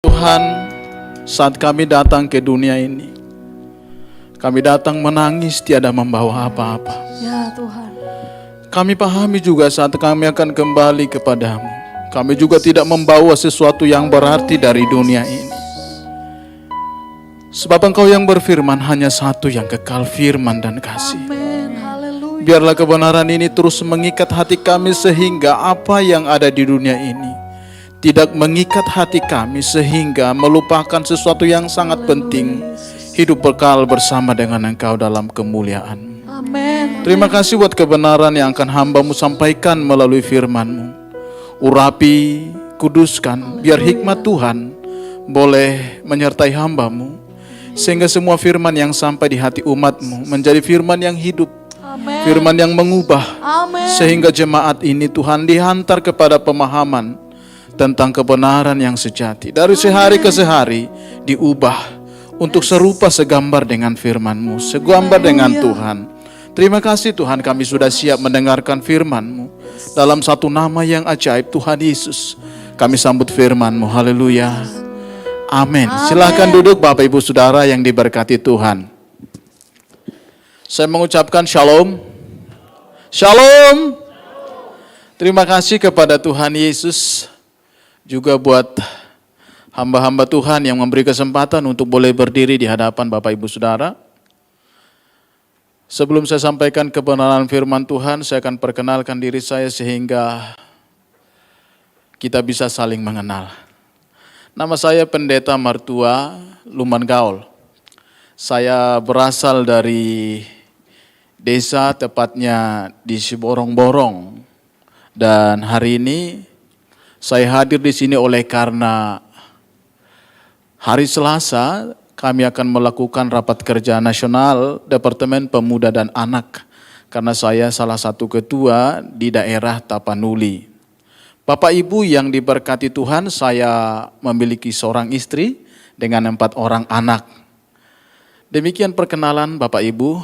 Tuhan, saat kami datang ke dunia ini, kami datang menangis tiada membawa apa-apa. Ya Tuhan. Kami pahami juga saat kami akan kembali kepadamu, kami juga tidak membawa sesuatu yang berarti dari dunia ini. Sebab Engkau yang berfirman hanya satu yang kekal, firman dan kasih. Amin. Haleluya. Biarlah kebenaran ini terus mengikat hati kami sehingga apa yang ada di dunia ini tidak mengikat hati kami sehingga melupakan sesuatu yang sangat penting, hidup kekal bersama dengan Engkau dalam kemuliaan. Amin. Terima kasih buat kebenaran yang akan hamba-Mu sampaikan melalui firman-Mu. Urapi, kuduskan, biar hikmat Tuhan boleh menyertai hamba-Mu, sehingga semua firman yang sampai di hati umat-Mu menjadi firman yang hidup, Amin. firman yang mengubah, Amin. sehingga jemaat ini Tuhan dihantar kepada pemahaman tentang kebenaran yang sejati. Dari sehari ke sehari diubah untuk serupa segambar dengan firman-Mu, segambar dengan Tuhan. Terima kasih Tuhan, kami sudah siap mendengarkan firman-Mu. Dalam satu nama yang ajaib, Tuhan Yesus, kami sambut firman-Mu. Haleluya. Amin. Silahkan duduk Bapak Ibu Saudara yang diberkati Tuhan. Saya mengucapkan shalom. Shalom. Terima kasih kepada Tuhan Yesus, juga buat hamba-hamba Tuhan yang memberi kesempatan untuk boleh berdiri di hadapan Bapak Ibu Saudara. Sebelum saya sampaikan kebenaran firman Tuhan, saya akan perkenalkan diri saya sehingga kita bisa saling mengenal. Nama saya Pendeta Martua Luman Gaul. Saya berasal dari desa, tepatnya di Siborong-Borong. Dan hari ini saya hadir di sini oleh karena hari Selasa kami akan melakukan rapat kerja nasional Departemen Pemuda dan Anak, karena saya salah satu ketua di daerah Tapanuli. Bapak Ibu yang diberkati Tuhan, saya memiliki seorang istri dengan 4 orang anak. Demikian perkenalan Bapak Ibu,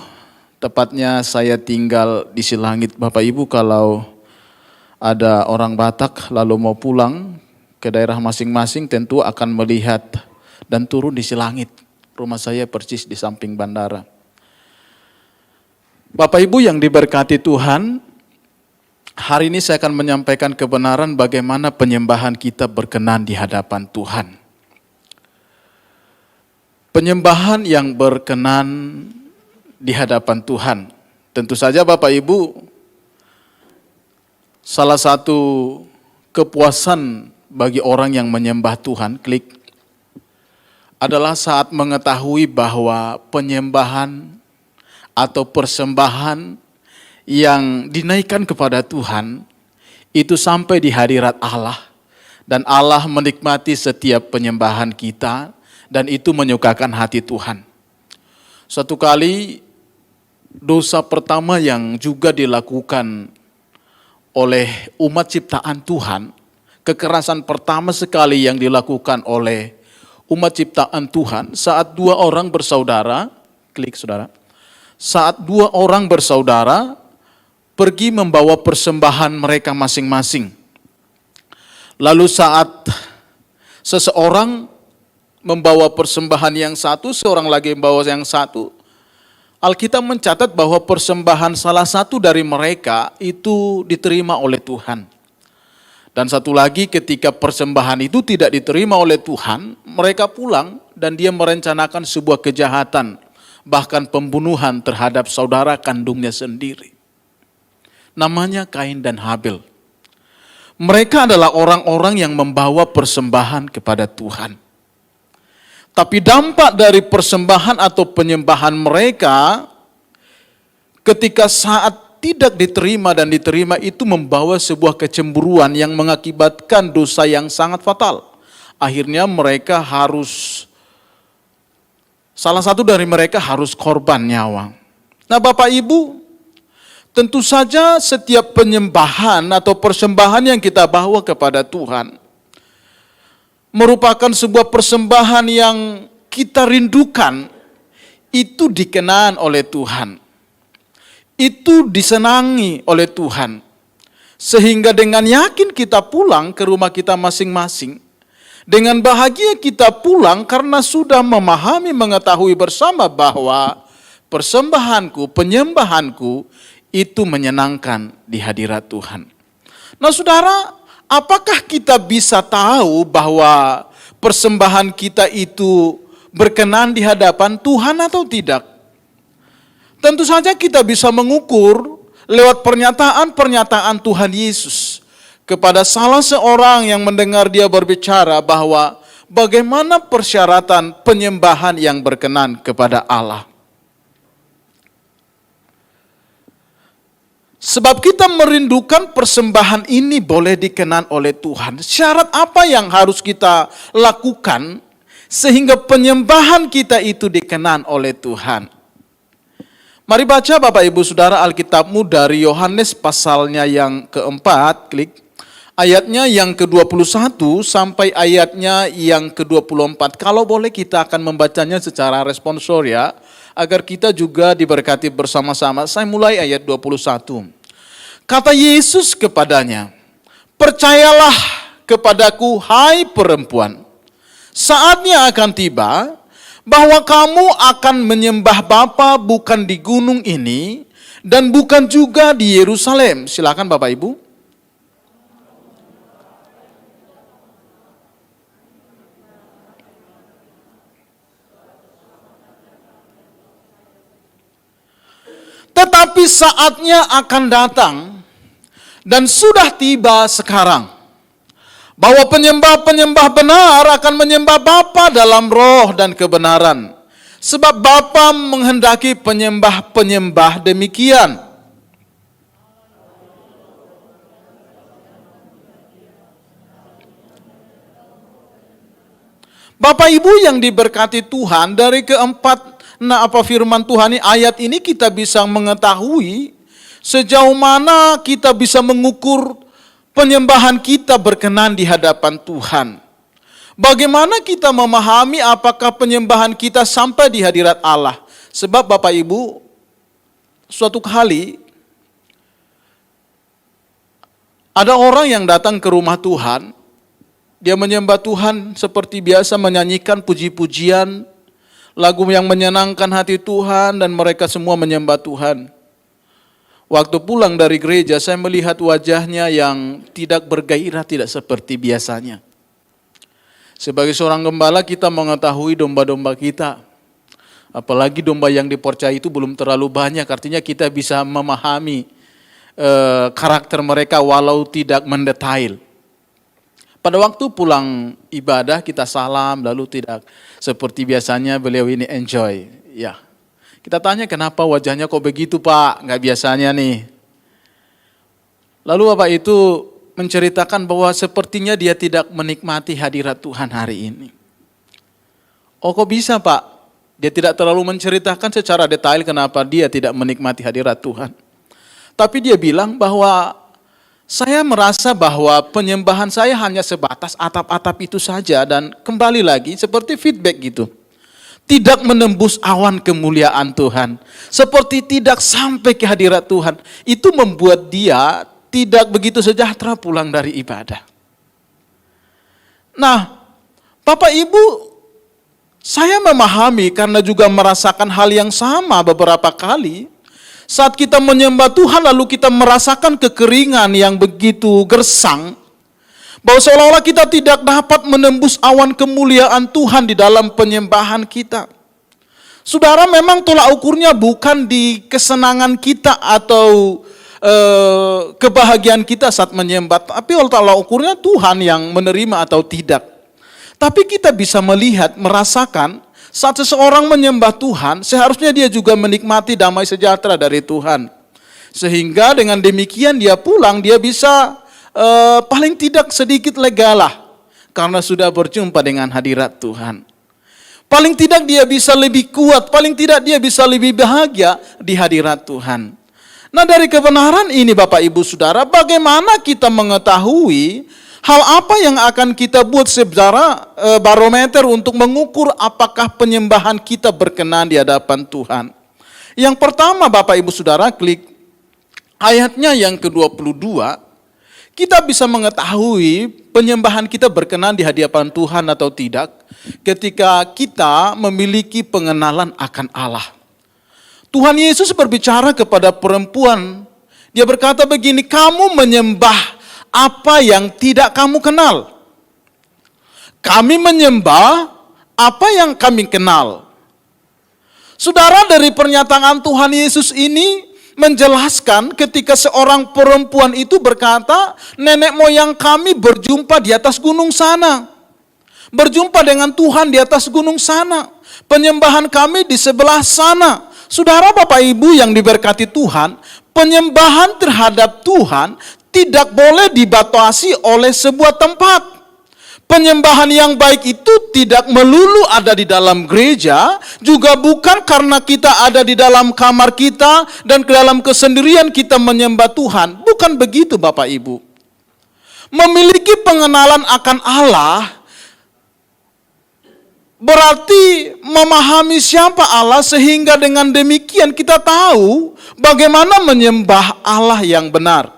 tepatnya saya tinggal di Silangit. Bapak Ibu kalau ada orang Batak lalu mau pulang ke daerah masing-masing tentu akan melihat dan turun di Silangit. Rumah saya persis di samping bandara. Bapak Ibu yang diberkati Tuhan, hari ini saya akan menyampaikan kebenaran bagaimana penyembahan kita berkenan di hadapan Tuhan. Penyembahan yang berkenan di hadapan Tuhan. Tentu saja Bapak Ibu, salah satu kepuasan bagi orang yang menyembah Tuhan, adalah saat mengetahui bahwa penyembahan atau persembahan yang dinaikkan kepada Tuhan itu sampai di hadirat Allah. Dan Allah menikmati setiap penyembahan kita dan itu menyukakan hati Tuhan. Suatu kali dosa pertama yang juga dilakukan oleh umat ciptaan Tuhan, kekerasan pertama sekali yang dilakukan oleh umat ciptaan Tuhan saat 2 orang bersaudara, saudara, saat 2 orang bersaudara pergi membawa persembahan mereka masing-masing. Lalu saat seseorang membawa persembahan yang satu, seorang lagi membawa yang satu, Alkitab mencatat bahwa persembahan salah satu dari mereka itu diterima oleh Tuhan. Dan satu lagi ketika persembahan itu tidak diterima oleh Tuhan, mereka pulang dan dia merencanakan sebuah kejahatan, bahkan pembunuhan terhadap saudara kandungnya sendiri. Namanya Kain dan Habel. Mereka adalah orang-orang yang membawa persembahan kepada Tuhan. Tapi dampak dari persembahan atau penyembahan mereka ketika saat tidak diterima dan diterima itu membawa sebuah kecemburuan yang mengakibatkan dosa yang sangat fatal. Akhirnya mereka salah satu dari mereka harus korban nyawa. Nah Bapak Ibu, tentu saja setiap penyembahan atau persembahan yang kita bawa kepada Tuhan merupakan sebuah persembahan yang kita rindukan, itu dikenang oleh Tuhan, itu disenangi oleh Tuhan. Sehingga dengan yakin kita pulang ke rumah kita masing-masing Dengan bahagia kita pulang karena sudah memahami, mengetahui bersama bahwa persembahanku, penyembahanku itu menyenangkan di hadirat Tuhan. Nah saudara, apakah kita bisa tahu bahwa persembahan kita itu berkenan di hadapan Tuhan atau tidak? Tentu saja kita bisa mengukur lewat pernyataan-pernyataan Tuhan Yesus kepada salah seorang yang mendengar dia berbicara bahwa bagaimana persyaratan penyembahan yang berkenan kepada Allah. Sebab kita merindukan persembahan ini boleh dikenan oleh Tuhan. Syarat apa yang harus kita lakukan sehingga penyembahan kita itu dikenan oleh Tuhan? Mari baca Bapak Ibu Saudara Alkitabmu dari Yohanes pasalnya yang keempat, klik. Ayatnya yang ke-21 sampai ayatnya yang ke-24. Kalau boleh kita akan membacanya secara responsoria agar kita juga diberkati bersama-sama. Saya mulai ayat 21. Kata Yesus kepadanya, "Percayalah kepadaku, hai perempuan. Saatnya akan tiba bahwa kamu akan menyembah Bapa bukan di gunung ini dan bukan juga di Yerusalem." Silakan Bapak Ibu. Tetapi saatnya akan datang dan sudah tiba sekarang bahwa penyembah-penyembah benar akan menyembah Bapa dalam roh dan kebenaran. Sebab Bapa menghendaki penyembah-penyembah demikian. Bapak Ibu yang diberkati Tuhan, dari keempat firman Tuhan ini, ayat ini kita bisa mengetahui sejauh mana kita bisa mengukur penyembahan kita berkenan di hadapan Tuhan. Bagaimana kita memahami apakah penyembahan kita sampai di hadirat Allah. Sebab Bapak Ibu, suatu kali ada orang yang datang ke rumah Tuhan. Dia menyembah Tuhan seperti biasa, menyanyikan puji-pujian, lagu yang menyenangkan hati Tuhan, dan mereka semua menyembah Tuhan. Waktu pulang dari gereja, saya melihat wajahnya yang tidak bergairah, tidak seperti biasanya. Sebagai seorang gembala, kita mengetahui domba-domba kita. Apalagi domba yang dipercaya itu belum terlalu banyak, artinya kita bisa memahami karakter mereka walau tidak mendetail. Pada waktu pulang ibadah kita salam, lalu tidak seperti biasanya beliau ini enjoy. Ya, kita tanya kenapa wajahnya kok begitu Pak, nggak biasanya nih. Lalu Bapak itu menceritakan bahwa sepertinya dia tidak menikmati hadirat Tuhan hari ini. Oh kok bisa Pak? Dia tidak terlalu menceritakan secara detail kenapa dia tidak menikmati hadirat Tuhan. Tapi dia bilang bahwa saya merasa bahwa penyembahan saya hanya sebatas atap-atap itu saja, dan kembali lagi seperti feedback gitu. Tidak menembus awan kemuliaan Tuhan. Seperti tidak sampai ke hadirat Tuhan. Itu membuat dia tidak begitu sejahtera pulang dari ibadah. Nah, Bapak Ibu, saya memahami karena juga merasakan hal yang sama beberapa kali. Saat kita menyembah Tuhan lalu kita merasakan kekeringan yang begitu gersang, bahwa seolah-olah kita tidak dapat menembus awan kemuliaan Tuhan di dalam penyembahan kita. Saudara, memang tolak ukurnya bukan di kesenangan kita atau kebahagiaan kita saat menyembah, tapi tolak ukurnya Tuhan yang menerima atau tidak. Tapi kita bisa melihat, merasakan, saat seseorang menyembah Tuhan, seharusnya dia juga menikmati damai sejahtera dari Tuhan. Sehingga dengan demikian dia pulang, dia bisa paling tidak sedikit legalah karena sudah berjumpa dengan hadirat Tuhan. Paling tidak dia bisa lebih kuat, paling tidak dia bisa lebih bahagia di hadirat Tuhan. Nah, dari kebenaran ini Bapak Ibu Saudara, bagaimana kita mengetahui hal apa yang akan kita buat secara barometer untuk mengukur apakah penyembahan kita berkenan di hadapan Tuhan? Yang pertama Bapak Ibu Saudara, klik ayatnya yang ke-22, Kita bisa mengetahui penyembahan kita berkenan di hadapan Tuhan atau tidak ketika kita memiliki pengenalan akan Allah. Tuhan Yesus berbicara kepada perempuan. Dia berkata begini, kamu menyembah apa yang tidak kamu kenal. Kami menyembah apa yang kami kenal. Saudara, dari pernyataan Tuhan Yesus ini menjelaskan ketika seorang perempuan itu berkata, nenek moyang kami berjumpa di atas gunung sana. Berjumpa dengan Tuhan di atas gunung sana. Penyembahan kami di sebelah sana. Saudara, Bapak Ibu yang diberkati Tuhan, penyembahan terhadap Tuhan tidak boleh dibatasi oleh sebuah tempat. Penyembahan yang baik itu tidak melulu ada di dalam gereja, juga bukan karena kita ada di dalam kamar kita dan ke dalam kesendirian kita menyembah Tuhan. Bukan begitu Bapak Ibu. Memiliki pengenalan akan Allah berarti memahami siapa Allah, sehingga dengan demikian kita tahu bagaimana menyembah Allah yang benar.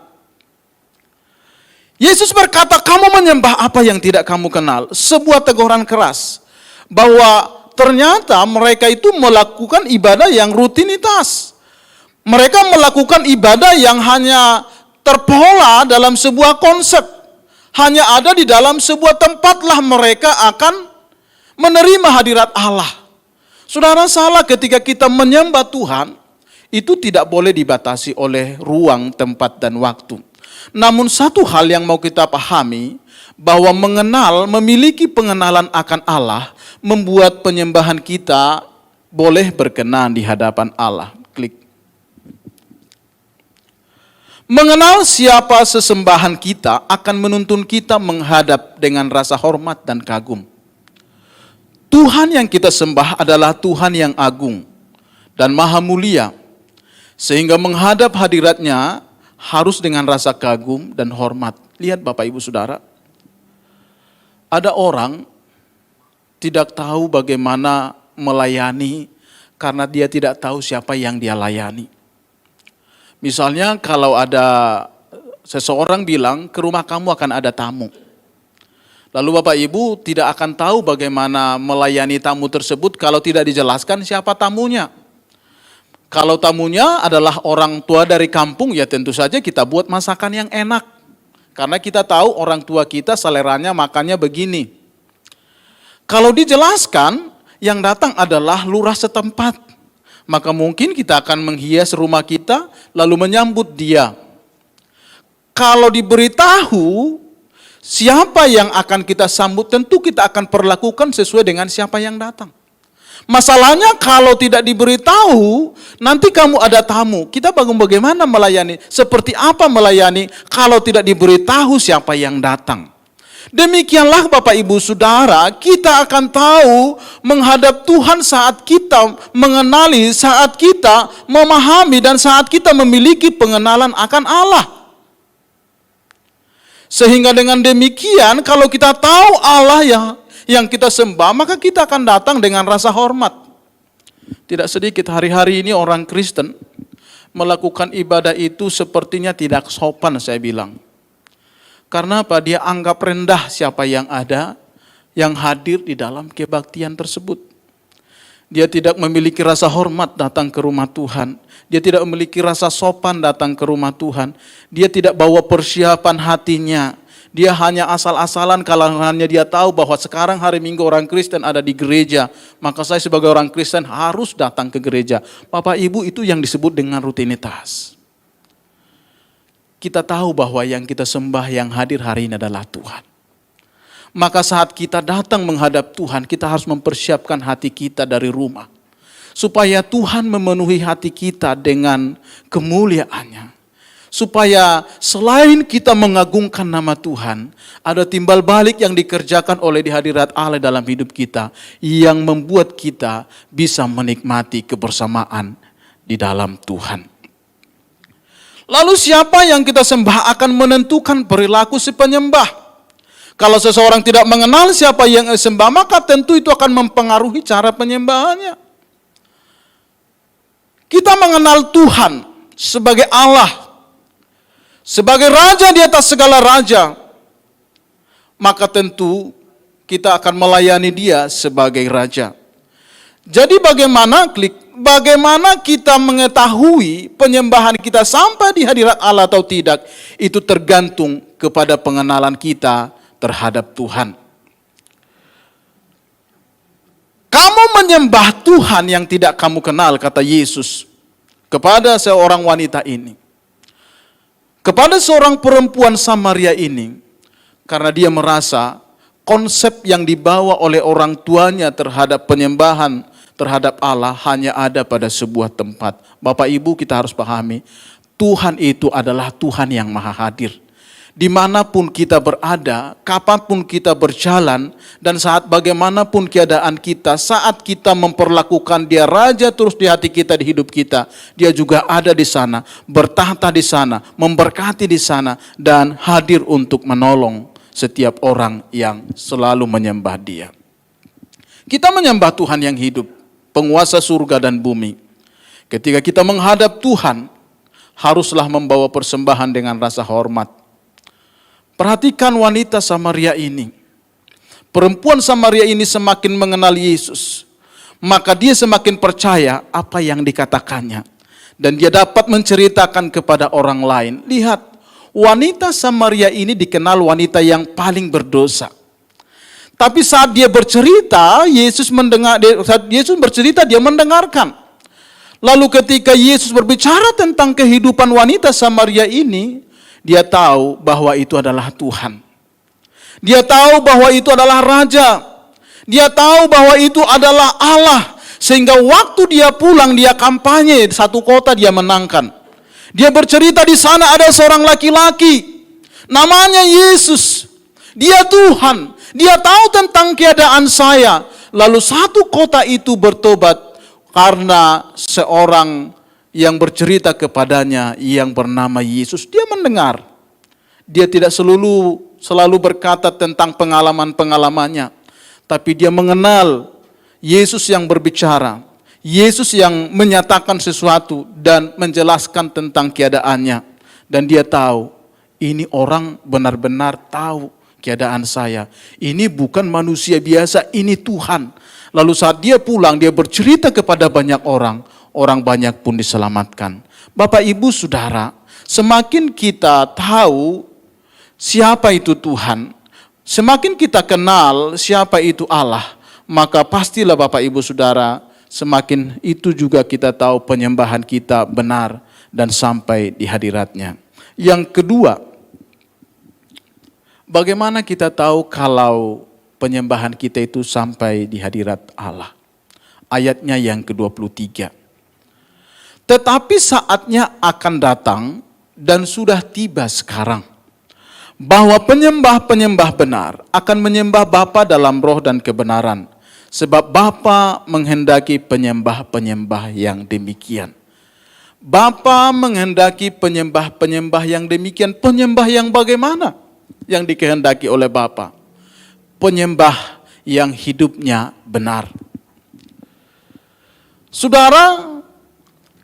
Yesus berkata, kamu menyembah apa yang tidak kamu kenal. Sebuah teguran keras. Bahwa ternyata mereka itu melakukan ibadah yang rutinitas. Mereka melakukan ibadah yang hanya terpola dalam sebuah konsep. Hanya ada di dalam sebuah tempatlah mereka akan menerima hadirat Allah. Saudara, salah ketika kita menyembah Tuhan, itu tidak boleh dibatasi oleh ruang, tempat, dan waktu. Namun satu hal yang mau kita pahami, bahwa memiliki pengenalan akan Allah, membuat penyembahan kita boleh berkenan di hadapan Allah. Klik. Mengenal siapa sesembahan kita akan menuntun kita menghadap dengan rasa hormat dan kagum. Tuhan yang kita sembah adalah Tuhan yang agung dan maha mulia, sehingga menghadap hadiratnya harus dengan rasa kagum dan hormat. Lihat Bapak Ibu Saudara, ada orang tidak tahu bagaimana melayani karena dia tidak tahu siapa yang dia layani. Misalnya kalau ada seseorang bilang, ke rumah kamu akan ada tamu. Lalu Bapak Ibu tidak akan tahu bagaimana melayani tamu tersebut kalau tidak dijelaskan siapa tamunya. Kalau tamunya adalah orang tua dari kampung, ya tentu saja kita buat masakan yang enak. Karena kita tahu orang tua kita seleranya makannya begini. Kalau dijelaskan, yang datang adalah lurah setempat. Maka mungkin kita akan menghias rumah kita, lalu menyambut dia. Kalau diberitahu siapa yang akan kita sambut, tentu kita akan perlakukan sesuai dengan siapa yang datang. Masalahnya kalau tidak diberitahu, nanti kamu ada tamu, kita bagaimana melayani? Seperti apa melayani kalau tidak diberitahu siapa yang datang? Demikianlah Bapak Ibu Saudara, kita akan tahu menghadap Tuhan saat kita mengenali, saat kita memahami, dan saat kita memiliki pengenalan akan Allah. Sehingga dengan demikian, kalau kita tahu Allah yang kita sembah, maka kita akan datang dengan rasa hormat. Tidak sedikit hari-hari ini orang Kristen melakukan ibadah itu sepertinya tidak sopan, saya bilang. Karena apa? Dia anggap rendah siapa yang ada, yang hadir di dalam kebaktian tersebut. Dia tidak memiliki rasa hormat datang ke rumah Tuhan. Dia tidak memiliki rasa sopan datang ke rumah Tuhan. Dia tidak bawa persiapan hatinya. Dia hanya asal-asalan kalau hanya dia tahu bahwa sekarang hari Minggu orang Kristen ada di gereja. Maka saya sebagai orang Kristen harus datang ke gereja. Bapak Ibu, itu yang disebut dengan rutinitas. Kita tahu bahwa yang kita sembah, yang hadir hari ini adalah Tuhan. Maka saat kita datang menghadap Tuhan, kita harus mempersiapkan hati kita dari rumah. Supaya Tuhan memenuhi hati kita dengan kemuliaannya. Supaya selain kita mengagungkan nama Tuhan, ada timbal balik yang dikerjakan oleh di hadirat Allah dalam hidup kita, yang membuat kita bisa menikmati kebersamaan di dalam Tuhan. Lalu siapa yang kita sembah akan menentukan perilaku si penyembah. Kalau seseorang tidak mengenal siapa yang sembah, maka tentu itu akan mempengaruhi cara penyembahannya. Kita mengenal Tuhan sebagai Allah, sebagai raja di atas segala raja, maka tentu kita akan melayani dia sebagai raja. Jadi bagaimana kita mengetahui penyembahan kita sampai di hadirat Allah atau tidak, itu tergantung kepada pengenalan kita terhadap Tuhan. Kamu menyembah Tuhan yang tidak kamu kenal, kata Yesus kepada seorang wanita ini. Kepada seorang perempuan Samaria ini, karena dia merasa konsep yang dibawa oleh orang tuanya terhadap penyembahan terhadap Allah hanya ada pada sebuah tempat. Bapak Ibu, kita harus pahami, Tuhan itu adalah Tuhan yang maha hadir. Dimanapun kita berada, kapanpun kita berjalan, dan saat bagaimanapun keadaan kita, saat kita memperlakukan dia raja terus di hati kita, di hidup kita, dia juga ada di sana, bertahta di sana, memberkati di sana, dan hadir untuk menolong setiap orang yang selalu menyembah dia. Kita menyembah Tuhan yang hidup, penguasa surga dan bumi. Ketika kita menghadap Tuhan, haruslah membawa persembahan dengan rasa hormat. Perhatikan wanita Samaria ini. Perempuan Samaria ini semakin mengenal Yesus, maka dia semakin percaya apa yang dikatakannya. Dan dia dapat menceritakan kepada orang lain. Lihat, wanita Samaria ini dikenal wanita yang paling berdosa. Tapi saat dia bercerita, dia mendengarkan. Lalu ketika Yesus berbicara tentang kehidupan wanita Samaria ini, dia tahu bahwa itu adalah Tuhan. Dia tahu bahwa itu adalah Raja. Dia tahu bahwa itu adalah Allah. Sehingga waktu dia pulang, dia kampanye satu kota, dia menangkan. Dia bercerita di sana ada seorang laki-laki, namanya Yesus. Dia Tuhan. Dia tahu tentang keadaan saya. Lalu satu kota itu bertobat karena seorang yang bercerita kepadanya yang bernama Yesus. Dia mendengar. Dia tidak selalu berkata tentang pengalaman-pengalamannya, tapi dia mengenal Yesus yang berbicara, Yesus yang menyatakan sesuatu dan menjelaskan tentang keadaannya. Dan dia tahu, ini orang benar-benar tahu keadaan saya. Ini bukan manusia biasa, ini Tuhan. Lalu saat dia pulang, dia bercerita kepada banyak orang. Orang banyak pun diselamatkan. Bapak, Ibu, Saudara, semakin kita tahu siapa itu Tuhan, semakin kita kenal siapa itu Allah, maka pastilah Bapak, Ibu, Saudara, semakin itu juga kita tahu penyembahan kita benar dan sampai di hadiratnya. Yang kedua, bagaimana kita tahu kalau penyembahan kita itu sampai di hadirat Allah? Ayatnya yang ke-23. Tetapi saatnya akan datang dan sudah tiba sekarang, bahwa penyembah-penyembah benar akan menyembah Bapa dalam roh dan kebenaran, sebab Bapa menghendaki penyembah-penyembah yang demikian. Bapa menghendaki penyembah-penyembah yang demikian. Penyembah yang bagaimana yang dikehendaki oleh Bapa? Penyembah yang hidupnya benar. Saudara,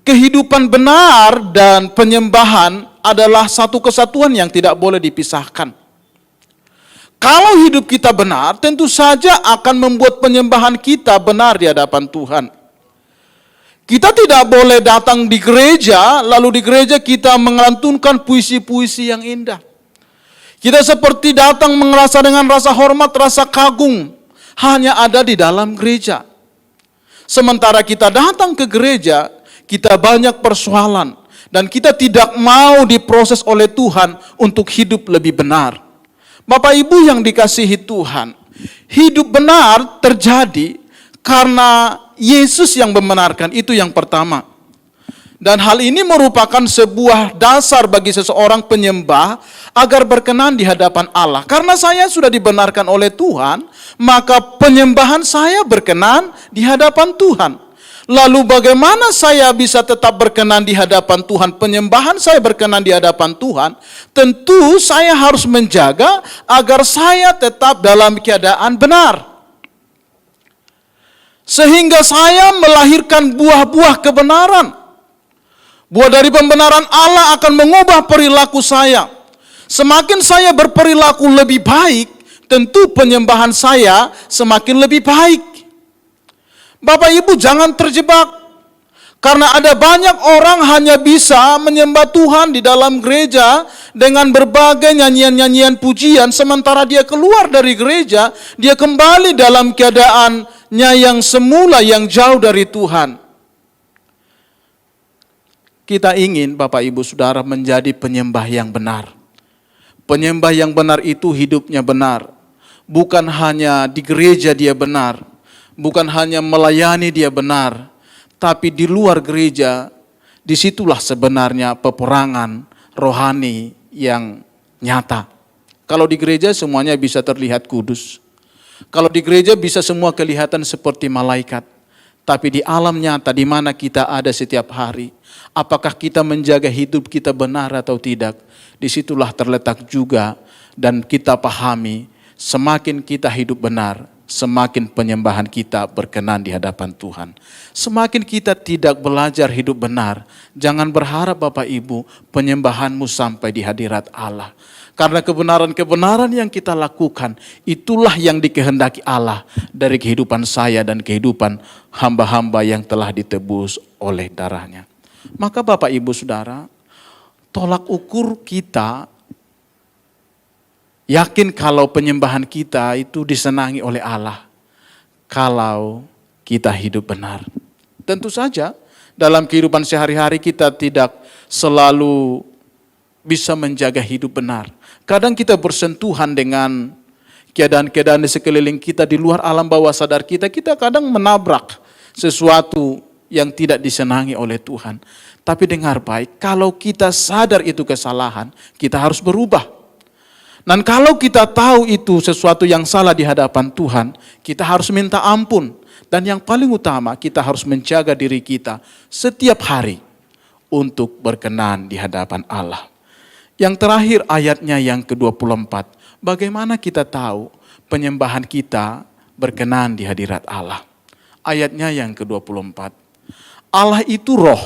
kehidupan benar dan penyembahan adalah satu kesatuan yang tidak boleh dipisahkan. Kalau hidup kita benar, tentu saja akan membuat penyembahan kita benar di hadapan Tuhan. Kita tidak boleh datang di gereja, lalu di gereja kita melantunkan puisi-puisi yang indah. Kita seperti datang merasa dengan rasa hormat, rasa kagum, hanya ada di dalam gereja. Sementara kita datang ke gereja, kita banyak persoalan dan kita tidak mau diproses oleh Tuhan untuk hidup lebih benar. Bapak Ibu yang dikasihi Tuhan, hidup benar terjadi karena Yesus yang membenarkan, itu yang pertama. Dan hal ini merupakan sebuah dasar bagi seseorang penyembah agar berkenan di hadapan Allah. Karena saya sudah dibenarkan oleh Tuhan, maka penyembahan saya berkenan di hadapan Tuhan. Lalu bagaimana saya bisa tetap berkenan di hadapan Tuhan? Penyembahan saya berkenan di hadapan Tuhan. Tentu saya harus menjaga agar saya tetap dalam keadaan benar. Sehingga saya melahirkan buah-buah kebenaran. Buah dari pembenaran Allah akan mengubah perilaku saya. Semakin saya berperilaku lebih baik, tentu penyembahan saya semakin lebih baik. Bapak Ibu jangan terjebak. Karena ada banyak orang hanya bisa menyembah Tuhan di dalam gereja dengan berbagai nyanyian-nyanyian pujian, sementara dia keluar dari gereja, dia kembali dalam keadaannya yang semula, yang jauh dari Tuhan. Kita ingin Bapak Ibu Saudara menjadi penyembah yang benar. Penyembah yang benar itu hidupnya benar. Bukan hanya di gereja dia benar, bukan hanya melayani dia benar, tapi di luar gereja, disitulah sebenarnya peperangan rohani yang nyata. Kalau di gereja semuanya bisa terlihat kudus. Kalau di gereja bisa semua kelihatan seperti malaikat. Tapi di alam nyata di mana kita ada setiap hari, apakah kita menjaga hidup kita benar atau tidak? Disitulah terletak juga dan kita pahami, semakin kita hidup benar, semakin penyembahan kita berkenan di hadapan Tuhan. Semakin kita tidak belajar hidup benar, jangan berharap Bapak Ibu penyembahanmu sampai di hadirat Allah. Karena kebenaran-kebenaran yang kita lakukan, itulah yang dikehendaki Allah dari kehidupan saya dan kehidupan hamba-hamba yang telah ditebus oleh darahnya. Maka Bapak Ibu Saudara, tolak ukur kita, yakin kalau penyembahan kita itu disenangi oleh Allah. Kalau kita hidup benar. Tentu saja dalam kehidupan sehari-hari kita tidak selalu bisa menjaga hidup benar. Kadang kita bersentuhan dengan keadaan-keadaan di sekeliling kita di luar alam bawah sadar kita, kita kadang menabrak sesuatu yang tidak disenangi oleh Tuhan. Tapi dengar baik, kalau kita sadar itu kesalahan, kita harus berubah. Dan kalau kita tahu itu sesuatu yang salah di hadapan Tuhan, kita harus minta ampun. Dan yang paling utama, kita harus menjaga diri kita setiap hari untuk berkenan di hadapan Allah. Yang terakhir ayatnya yang ke-24, bagaimana kita tahu penyembahan kita berkenan di hadirat Allah? Ayatnya yang ke-24, Allah itu roh,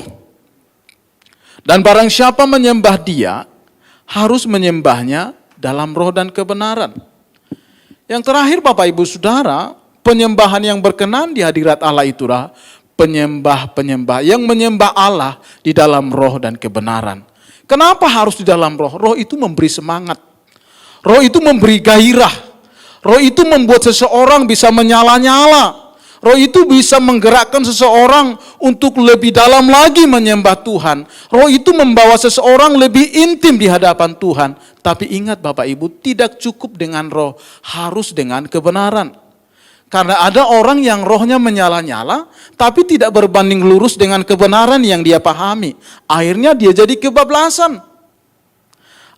dan barang siapa menyembah dia, harus menyembahnya dalam roh dan kebenaran. Yang terakhir Bapak Ibu Saudara, penyembahan yang berkenan di hadirat Allah itulah penyembah-penyembah yang menyembah Allah di dalam roh dan kebenaran. Kenapa harus di dalam roh? Roh itu memberi semangat. Roh itu memberi gairah. Roh itu membuat seseorang bisa menyala-nyala. Roh itu bisa menggerakkan seseorang untuk lebih dalam lagi menyembah Tuhan. Roh itu membawa seseorang lebih intim di hadapan Tuhan. Tapi ingat Bapak Ibu, tidak cukup dengan roh, harus dengan kebenaran. Karena ada orang yang rohnya menyala-nyala, tapi tidak berbanding lurus dengan kebenaran yang dia pahami. Akhirnya dia jadi kebablasan.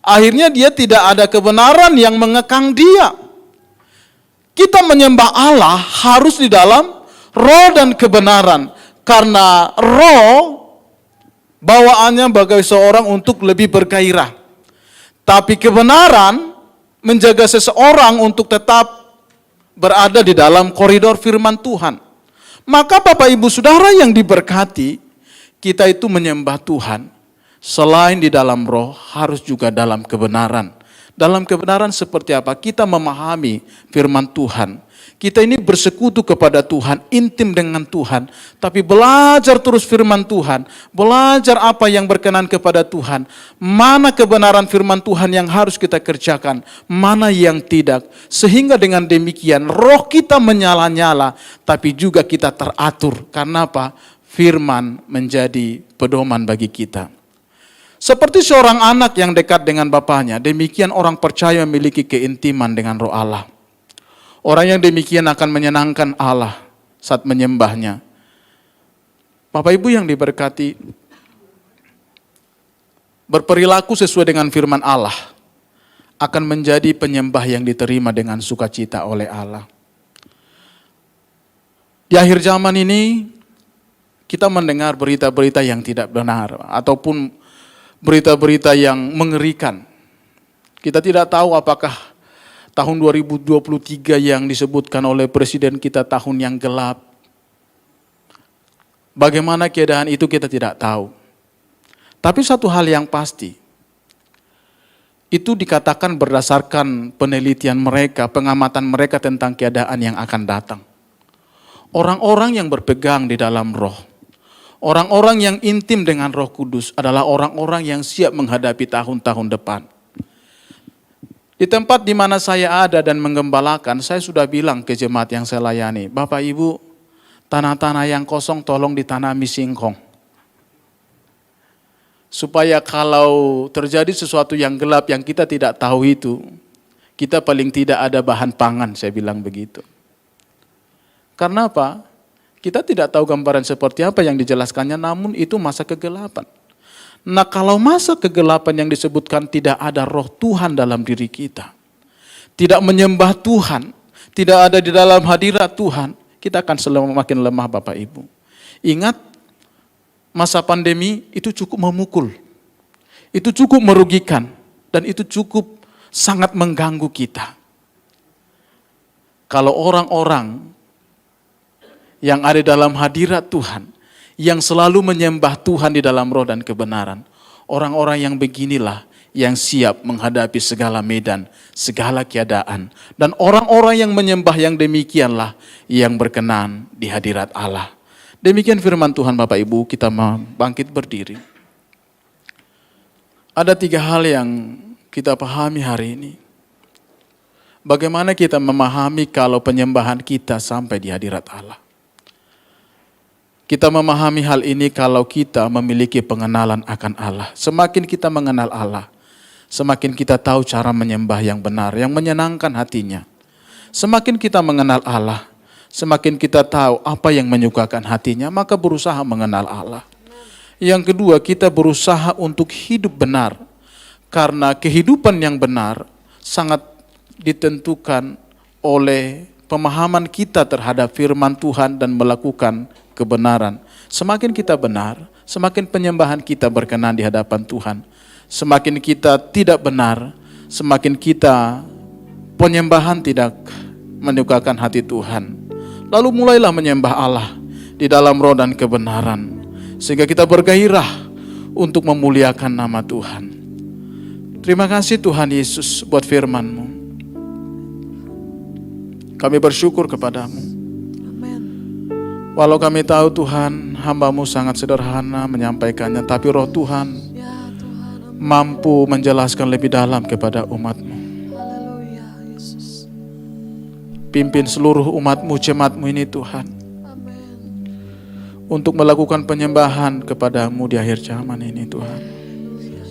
Akhirnya dia tidak ada kebenaran yang mengekang dia. Kita menyembah Allah harus di dalam roh dan kebenaran. Karena roh bawaannya bagai seorang untuk lebih bergairah. Tapi kebenaran menjaga seseorang untuk tetap berada di dalam koridor firman Tuhan. Maka Bapak Ibu Saudara yang diberkati, kita itu menyembah Tuhan. Selain di dalam roh, harus juga dalam kebenaran. Dalam kebenaran seperti apa? Kita memahami firman Tuhan. Kita ini bersekutu kepada Tuhan, intim dengan Tuhan. Tapi belajar terus firman Tuhan. Belajar apa yang berkenan kepada Tuhan. Mana kebenaran firman Tuhan yang harus kita kerjakan. Mana yang tidak. Sehingga dengan demikian roh kita menyala-nyala. Tapi juga kita teratur. Karena apa? Firman menjadi pedoman bagi kita. Seperti seorang anak yang dekat dengan bapaknya. Demikian orang percaya memiliki keintiman dengan roh Allah. Orang yang demikian akan menyenangkan Allah saat menyembahnya. Bapak Ibu yang diberkati, berperilaku sesuai dengan firman Allah akan menjadi penyembah yang diterima dengan sukacita oleh Allah. Di akhir zaman ini, kita mendengar berita-berita yang tidak benar, ataupun berita-berita yang mengerikan. Kita tidak tahu apakah tahun 2023 yang disebutkan oleh Presiden kita tahun yang gelap. Bagaimana keadaan itu kita tidak tahu. Tapi satu hal yang pasti, itu dikatakan berdasarkan penelitian mereka, pengamatan mereka tentang keadaan yang akan datang. Orang-orang yang berpegang di dalam roh, orang-orang yang intim dengan Roh Kudus adalah orang-orang yang siap menghadapi tahun-tahun depan. Di tempat di mana saya ada dan menggembalakan, saya sudah bilang ke jemaat yang saya layani, Bapak Ibu, tanah-tanah yang kosong tolong ditanami singkong. Supaya kalau terjadi sesuatu yang gelap yang kita tidak tahu itu, kita paling tidak ada bahan pangan, saya bilang begitu. Karena apa? Kita tidak tahu gambaran seperti apa yang dijelaskannya, namun itu masa kegelapan. Nah, kalau masa kegelapan yang disebutkan tidak ada roh Tuhan dalam diri kita, tidak menyembah Tuhan, tidak ada di dalam hadirat Tuhan, kita akan semakin lemah Bapak Ibu. Ingat, masa pandemi itu cukup memukul, itu cukup merugikan, dan itu cukup sangat mengganggu kita. Kalau orang-orang yang ada dalam hadirat Tuhan, yang selalu menyembah Tuhan di dalam roh dan kebenaran, orang-orang yang beginilah yang siap menghadapi segala medan, segala keadaan. Dan orang-orang yang menyembah yang demikianlah yang berkenan di hadirat Allah. Demikian firman Tuhan Bapak Ibu, kita bangkit berdiri. Ada 3 hal yang kita pahami hari ini. Bagaimana kita memahami kalau penyembahan kita sampai di hadirat Allah. Kita memahami hal ini kalau kita memiliki pengenalan akan Allah. Semakin kita mengenal Allah, semakin kita tahu cara menyembah yang benar, yang menyenangkan hatinya. Semakin kita mengenal Allah, semakin kita tahu apa yang menyukakan hatinya, maka berusaha mengenal Allah. Yang kedua, kita berusaha untuk hidup benar. Karena kehidupan yang benar sangat ditentukan oleh pemahaman kita terhadap firman Tuhan dan melakukan kebenaran. Semakin kita benar, semakin penyembahan kita berkenan di hadapan Tuhan. Semakin kita tidak benar, semakin kita penyembahan tidak menyukakan hati Tuhan. Lalu mulailah menyembah Allah di dalam roh dan kebenaran, sehingga kita bergairah untuk memuliakan nama Tuhan. Terima kasih Tuhan Yesus buat firman-Mu. Kami bersyukur kepadamu. Walau kami tahu Tuhan, hamba-Mu sangat sederhana menyampaikannya, tapi roh Tuhan mampu menjelaskan lebih dalam kepada umat-Mu. Pimpin seluruh umat-Mu, jemaat-Mu ini Tuhan, untuk melakukan penyembahan kepada-Mu di akhir zaman ini Tuhan.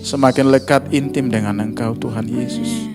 Semakin lekat intim dengan Engkau Tuhan Yesus.